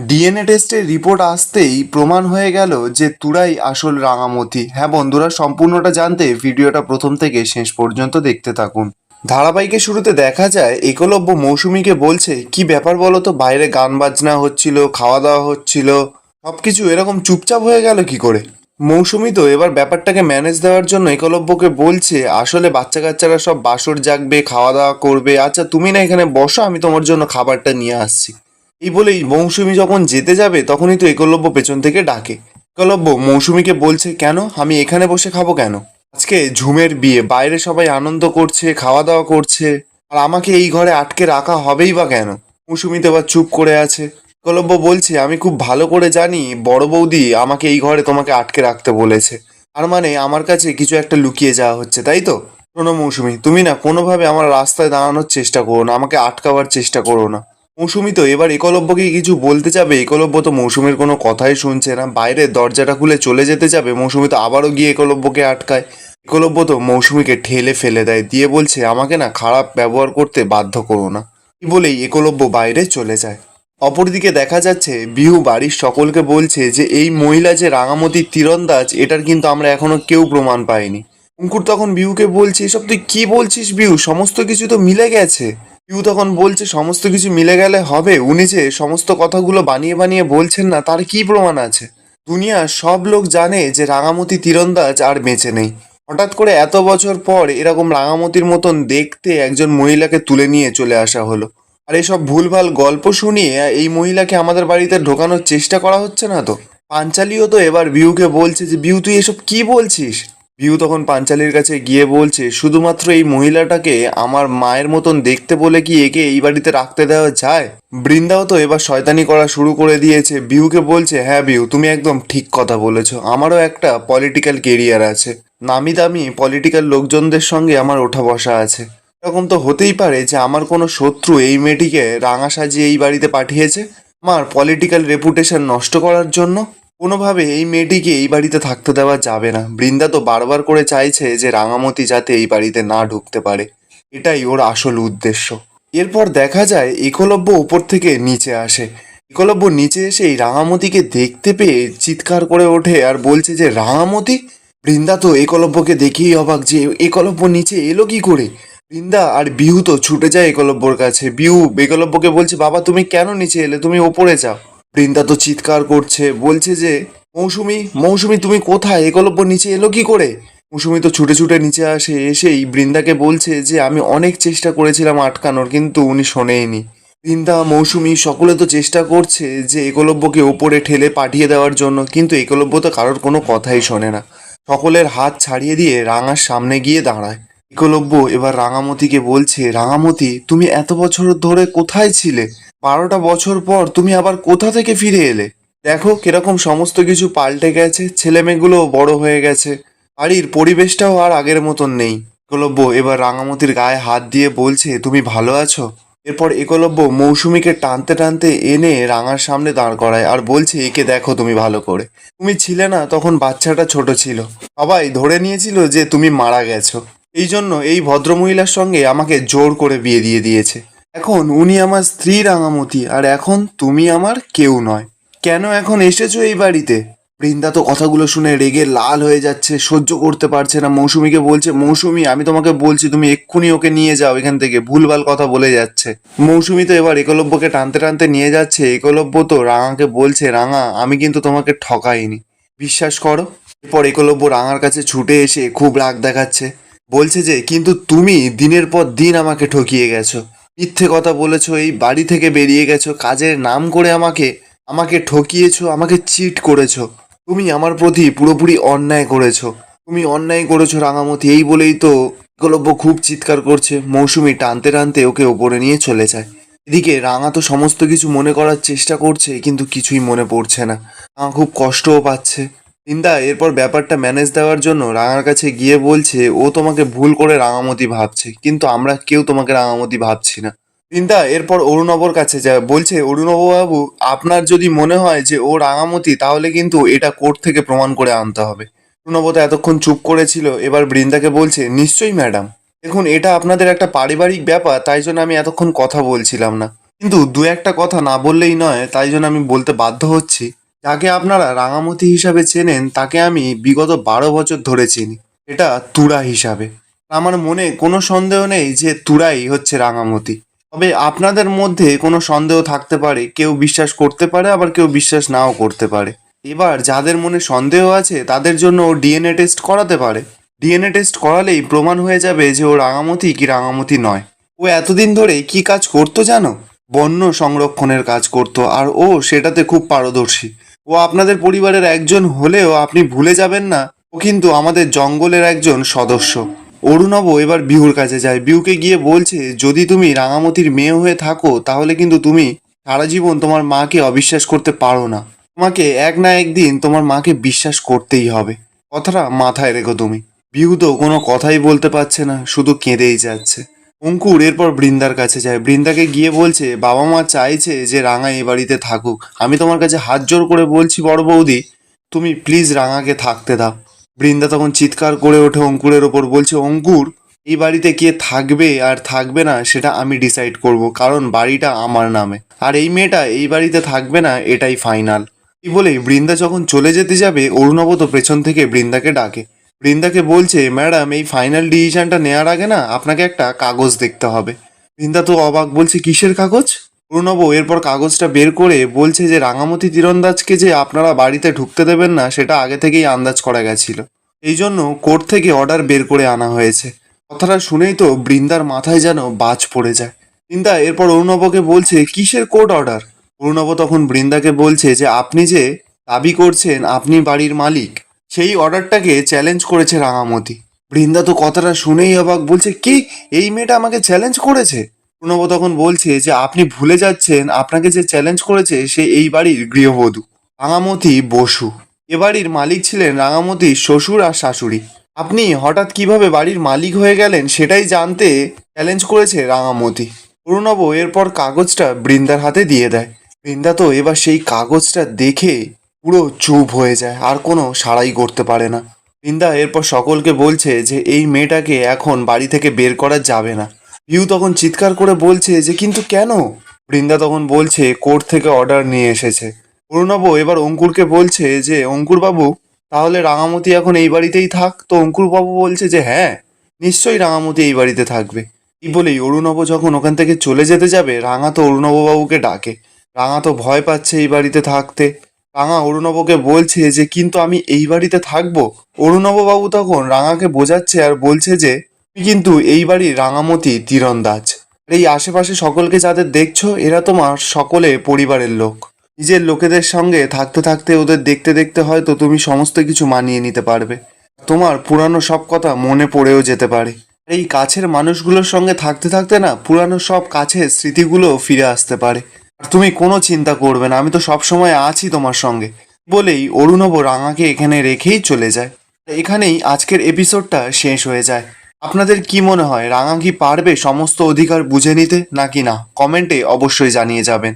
DNA টেস্টের report আসতেই প্রমাণ হয়ে গেল যে তুরাই আসল রাঙামতি। হ্যাঁ বন্ধুরা, সম্পূর্ণটা জানতে ভিডিওটা প্রথম থেকে শেষ পর্যন্ত দেখতে থাকুন। ধারাবাহিকের শুরুতে দেখা যায় একলব্য মৌসুমীকে বলছে, কি ব্যাপার বলো তো, বাইরে গান বাজনা হচ্ছিল, খাওয়া দাওয়া হচ্ছিল, সবকিছু এরকম চুপচাপ হয়ে গেল কি করে? মৌসুমী তো এবার ব্যাপারটাকে ম্যানেজ দেওয়ার জন্য একলব্যকে বলছে, আসলে বাচ্চা কাচ্চারা সব বাসর জাগবে, খাওয়া দাওয়া করবে, আচ্ছা তুমি না এখানে বসো, আমি তোমার জন্য খাবারটা নিয়ে আসছি। এই বলেই মৌসুমী যখন যেতে যাবে তখনই তো একলব্য পেছন থেকে ডাকে। একলব্য মৌসুমীকে বলছে, কেন, আমি এখানে বসে খাবো কেন? আজকে ঝুমের বিয়ে, বাইরে সবাই আনন্দ করছে, খাওয়া দাওয়া করছে, আর আমাকে এই ঘরে আটকে রাখা হবেই বা কেন? মৌসুমী তো এবার চুপ করে আছে। একলব্য বলছে, আমি খুব ভালো করে জানি বড় বৌদি আমাকে এই ঘরে তোমাকে আটকে রাখতে বলেছে। আর মানে আমার কাছে কিছু একটা লুকিয়ে যাওয়া হচ্ছে, তাই তো? শোনো মৌসুমী, তুমি না কোনোভাবে আমার রাস্তায় দাঁড়ানোর চেষ্টা করো না, আমাকে আটকাবার চেষ্টা করো না। মৌসুমী তো এবার একলব্যকে কিছু বলতে যাবে, একলব্য তো মৌসুমীর কোনো কথাই শুনছে না, বাইরে দরজাটা খুলে চলে যেতে যাবে, মৌসুমী তো আবারও গিয়ে একলব্যকে আটকায়। একলব্য তো মৌসুমীকে ঠেলে ফেলে দেয়, দিয়ে বলছে, আমাকে না খারাপ ব্যবহার করতে বাধ্য করো না। এই বলেই একলব্য বাইরে চলে যায়। অপরদিকে দেখা যাচ্ছে বিহু বাড়ির সকলকে বলছে যে এই মহিলা যে রাঙামতির তীরন্দাজ, এটার কিন্তু আমরা এখনো কেউ প্রমাণ পাইনি। অঙ্কুর তখন বিহুকে বলছে, এসব তুই কি বলছিস বিহু, সমস্ত কিছু তো মিলে গেছে। বিহু তখন বলছে, সমস্ত কিছু মিলে গেলে হবে? উনি যে সমস্ত কথাগুলো বানিয়ে বানিয়ে বলছেন না, তার কি প্রমাণ আছে? দুনিয়ার সব লোক জানে যে রাঙামতি তীরন্দাজ আর বেঁচে নেই। হঠাৎ করে এত বছর পর এরকম রাঙামতির মতন দেখতে একজন মহিলাকে তুলে নিয়ে চলে আসা হলো। আর এসব ভুলভাল গল্প শুনিয়ে এই মহিলাকে আমাদের বাড়িতে ঢোকানোর চেষ্টা করা হচ্ছে না তো? পাঞ্চালিও তো এবার বিহুকে বলছে যে, বিহু তুই এসব কি বলছিস? বিহু তখন পাঞ্চালির কাছে গিয়ে বলছে, শুধুমাত্র এই মহিলাটাকে আমার মায়ের মতন দেখতে বলে কি একে এই বাড়িতে রাখতে দেওয়া যায়? বৃন্দাও তো এবার শয়তানি করা শুরু করে দিয়েছে, বিহুকে বলছে, হ্যাঁ বিহু তুমি একদম ঠিক কথা বলেছো, আমারও একটা পলিটিক্যাল কেরিয়ার আছে, নামি দামি পলিটিক্যাল লোকজনদের সঙ্গে আমার ওঠা বসা আছে। এরকম তো হতেই পারে যে আমার কোনো শত্রু এই মেয়েটিকে রাঙা সাজিয়ে এই বাড়িতে পাঠিয়েছে আমার পলিটিক্যাল রেপুটেশন নষ্ট করার জন্য। কোনোভাবে এই মেয়েটিকে এই বাড়িতে থাকতে দেওয়া যাবে না। বৃন্দা তো বারবার করে চাইছে যে রাঙামতি যাতে এই বাড়িতে না ঢুকতে পারে, এটাই ওর আসল উদ্দেশ্য। এরপর দেখা যায় একলব্য উপর থেকে নিচে আসে। একলব্য নিচে এসে এই রাঙামতিকে দেখতে পেয়ে চিৎকার করে ওঠে আর বলছে যে, রাঙামতি! বৃন্দা তো একলব্যকে দেখেই অবাক যে একলব্য নিচে এলো কি করে। বৃন্দা আর বিহু তো ছুটে যায় একলব্যর কাছে। বিহু একলব্যকে বলছে, বাবা তুমি কেন নিচে এলে, তুমি ওপরে যাও। বৃন্দা তো চিৎকার করছে, বলছে যে, মৌসুমী মৌসুমী তুমি কোথায়, একলব্য নিচে এলো কি করে? মৌসুমী তো ছুটে ছুটে নিচে আসে, এসেই বৃন্দাকে বলছে যে, আমি অনেক চেষ্টা করেছিলাম আটকানোর, কিন্তু উনি শোনেইনি। বৃন্দা মৌসুমী সকলে তো চেষ্টা করছে যে একলব্যকে ওপরে ঠেলে পাঠিয়ে দেওয়ার জন্য, কিন্তু একলব্য তো কারোর কোনো কথাই শোনে না। সকলের হাত ছাড়িয়ে দিয়ে রাঙার সামনে গিয়ে দাঁড়ায়। একলব্য এবার রাঙামতিকে বলছে, রাঙামতি তুমি এত বছর ধরে কোথায় ছিলে? 12টা বছর পর তুমি আবার কোথা থেকে ফিরে এলে? দেখো কিরকম সমস্ত কিছু পাল্টে গেছে, ছেলেমেয়েগুলো বড় হয়ে গেছে, বাড়ির পরিবেশটাও আর আগের মতন নেই। একলব্য এবার রাঙামতির গায়ে হাত দিয়ে বলছে, তুমি ভালো আছো? এরপর একলব্য মৌসুমীকে টানতে টানতে এনে রাঙার সামনে দাঁড় করায় আর বলছে, একে দেখো তুমি ভালো করে, তুমি ছিলে না তখন, বাচ্চাটা ছোট ছিল, সবাই ধরে নিয়েছিল যে তুমি মারা গেছো, এই জন্য এই ভদ্রমহিলার সঙ্গে আমাকে জোর করে বিয়ে দিয়ে দিয়েছে। এখন উনি আমার স্ত্রী রাঙামতি, আর এখন তুমি আমার কেউ নয়। কেন এখন এসেছো এই বাড়িতে? বৃন্দা তো কথাগুলো শুনে রেগে লাল হয়ে যাচ্ছে, সহ্য করতে পারছে না। মৌসুমীকে বলছে, মৌসুমী আমি তোমাকে বলছি তুমি এক্ষুনি ওকে নিয়ে যাও এখান থেকে, ভুলভাল কথা বলে যাচ্ছে। মৌসুমী তো এবার একলব্যকে টানতে টানতে নিয়ে যাচ্ছে। একলব্য তো রাঙাকে বলছে, রাঙা আমি কিন্তু তোমাকে ঠকাইনি, বিশ্বাস করো। এরপর একলব্য রাঙার কাছে ছুটে এসে খুব রাগ দেখাচ্ছে, বলছে যে, কিন্তু তুমি দিনের পর দিন আমাকে ঠকিয়ে গেছো, মিথ্যে কথা বলেছো, এই বাড়ি থেকে বেরিয়ে গেছো, কাজের নাম করে আমাকে আমাকে ঠকিয়েছো, আমাকে চিট করেছো। তুমি আমার প্রতি পুরোপুরি অন্যায় করেছো, তুমি অন্যায় করেছো রাঙামতি। এই বলেই তো একলব্য খুব চিৎকার করছে। মৌসুমী টানতে টানতে ওকে ওপরে নিয়ে চলে যায়। এদিকে রাঙা তো সমস্ত কিছু মনে করার চেষ্টা করছে, কিন্তু কিছুই মনে পড়ছে না। রাঙা খুব কষ্টও পাচ্ছে। চিন্তা এরপর ব্যাপারটা ম্যানেজ দেওয়ার জন্য রাঙার কাছে গিয়ে বলছে, ও তোমাকে ভুল করে রাঙামতি ভাবছে, কিন্তু আমরা কেউ তোমাকে রাঙামতি ভাবছি না। চিন্তা এরপর অরুণবর কাছে যায়, বলছে, অরুণব বাবু আপনার যদি মনে হয় যে ও রাঙামতি, তাহলে কিন্তু এটা কোর্ট থেকে প্রমাণ করে আনতে হবে। অরুণব তো এতক্ষণ চুপ করেছিল, এবার বৃন্দাকে বলছে, নিশ্চয়ই ম্যাডাম, দেখুন এটা আপনাদের একটা পারিবারিক ব্যাপার, তাই জন্য আমি এতক্ষণ কথা বলছিলাম না। কিন্তু দু একটা কথা না বললেই নয়, তাই জন্য আমি বলতে বাধ্য হচ্ছি। যাকে আপনারা রাঙামতি হিসাবে চেনেন তাকে আমি বিগত 12 বছর ধরে চিনি, এটা তুরা হিসাবে। আমার মনে কোনো সন্দেহ নেই যে তুরাই হচ্ছে রাঙামতি। তবে আপনাদের মধ্যে কোনো সন্দেহ থাকতে পারে, কেউ বিশ্বাস করতে পারে আবার কেউ বিশ্বাস নাও করতে পারে। এবার যাদের মনে সন্দেহ আছে তাদের জন্য ও ডিএনএ টেস্ট করাতে পারে। ডিএনএ টেস্ট করালেই প্রমাণ হয়ে যাবে যে ও রাঙামতি কি রাঙামতি নয়। ও এতদিন ধরে কি কাজ করতো জানো? বন্য সংরক্ষণের কাজ করতো, আর ও সেটাতে খুব পারদর্শী। ও আপনাদের পরিবারের একজন হলেও আপনি ভুলে যাবেন না ও কিন্তু আমাদের জঙ্গলের একজন সদস্য। অরুণব এবার বিহুর কাছে যায়, বিহুকে গিয়ে বলছে যদি তুমি রাঙামতির মেয়ে হয়ে থাকো তাহলে কিন্তু তুমি সারা জীবন তোমার মাকে অবিশ্বাস করতে পারো না। তোমাকে এক না একদিন তোমার মাকে বিশ্বাস করতেই হবে, কথাটা মাথায় রেখো তুমি। বিহু তো কোনো কথাই বলতে পারছে না, শুধু কেঁদেই যাচ্ছে। অঙ্কুর এরপর বৃন্দার কাছে যায়, বৃন্দাকে গিয়ে বলছে বাবা মা চাইছে যে রাঙা এই বাড়িতে থাকুক, আমি তোমার কাছে হাত জোর করে বলছি বড় বৌদি, তুমি প্লিজ রাঙাকে থাকতে দাও। বৃন্দা তখন চিৎকার করে ওঠে অঙ্কুরের ওপর, বলছে অঙ্কুর এই বাড়িতে কে থাকবে আর থাকবে না সেটা আমি ডিসাইড করব, কারণ বাড়িটা আমার নামে, আর এই মেয়েটা এই বাড়িতে থাকবে না এটাই ফাইনাল। এই বলেই বৃন্দা যখন চলে যেতে যাবে অরুণব তো পেছন থেকে বৃন্দাকে ডাকে, বৃন্দাকে বলছে ম্যাডাম এই ফাইনাল ডিসিশনটা নেওয়ার আগে না আপনাকে একটা কাগজ দেখতে হবে। বৃন্দা তো অবাক, বলছে কিসের কাগজ? অরুণব এরপর কাগজটা বের করে বলছে যে রাঙামতি তীরন্দাজকে যে আপনারা বাড়িতে ঢুকতে দেবেন না সেটা আগে থেকেই আন্দাজ করা গেছিল, এই জন্য কোর্ট থেকে অর্ডার বের করে আনা হয়েছে। কথাটা শুনেই তো বৃন্দার মাথায় যেন বাজ পড়ে যায়। বৃন্দা এরপর অরুণবকে বলছে কিসের কোর্ট অর্ডার? অরুণব তখন বৃন্দাকে বলছে যে আপনি যে দাবি করছেন আপনি বাড়ির মালিক, সেই অর্ডারটাকে চ্যালেঞ্জ করেছে রাঙামতি। বৃন্দা তো কথাটা শুনেই অবাক, বলছে কি এই মেয়েটা আমাকে চ্যালেঞ্জ করেছে? প্রণব তখন বলছে যে আপনি ভুলে যাচ্ছেন আপনাকে যে চ্যালেঞ্জ করেছে সে এই বাড়ির গৃহবধূ রাঙামতি বসু। এ বাড়ির মালিক ছিলেন রাঙামতির শ্বশুর আর শাশুড়ি। আপনি হঠাৎ কিভাবে বাড়ির মালিক হয়ে গেলেন সেটাই জানতে চ্যালেঞ্জ করেছে রাঙামতি। প্রণব এরপর কাগজটা বৃন্দার হাতে দিয়ে দেয়। বৃন্দা তো এবার সেই কাগজটা দেখে পুরো চুপ হয়ে যায়, আর কোনো সাড়াই করতে পারে না। বৃন্দা এরপর সকলকে বলছে যে এই মেয়েটাকে এখন বাড়ি থেকে বের করা যাবে না। পিউ তখন চিৎকার করে বলছে যে কিন্তু কেন? বৃন্দা তখন বলছে কোর্ট থেকে অর্ডার নিয়ে এসেছে। অরুণব এবার অঙ্কুরকে বলছে যে অঙ্কুর বাবু তাহলে রাঙামতি এখন এই বাড়িতেই থাক। তো অঙ্কুর বাবু বলছে যে হ্যাঁ নিশ্চয়ই রাঙামতি এই বাড়িতে থাকবে। এই বলেই অরুণব যখন ওখান থেকে চলে যেতে যাবে রাঙা তো অরুণব বাবুকে ডাকে। রাঙা তো ভয় পাচ্ছে এই বাড়িতে থাকতে। রাঙা অরুণবকে বলছে যে কিন্তু আমি এই বাড়িতে থাকবো। অরুণব বাবু তখন রাঙাকে বোঝাচ্ছে আর বলছে যে তুমি কিন্তু এই বাড়ির রাঙামতি তীরন্দাজ। আর এই আশেপাশে সকলকে যাদের দেখছো এরা তোমার সকলে পরিবারের লোক। নিজের লোকেদের সঙ্গে থাকতে থাকতে ওদের দেখতে দেখতে হয়তো তুমি সমস্ত কিছু মানিয়ে নিতে পারবে। তোমার পুরানো সব কথা মনে পড়েও যেতে পারে। এই কাছের মানুষগুলোর সঙ্গে থাকতে থাকতে না পুরানো সব কাছের স্মৃতিগুলো ফিরে আসতে পারে। আর তুমি কোনো চিন্তা করবে না, আমি তো সব সময় আছি তোমার সঙ্গে। বলেই অরুণব রাঙাকে এখানে রেখেই চলে যায়। এখানেই আজকের এপিসোডটা শেষ হয়ে যায়। আপনাদের কি মনে হয় রাঙা কি পারবে সমস্ত অধিকার বুঝে নিতে নাকি না? কমেন্টে অবশ্যই জানিয়ে যাবেন।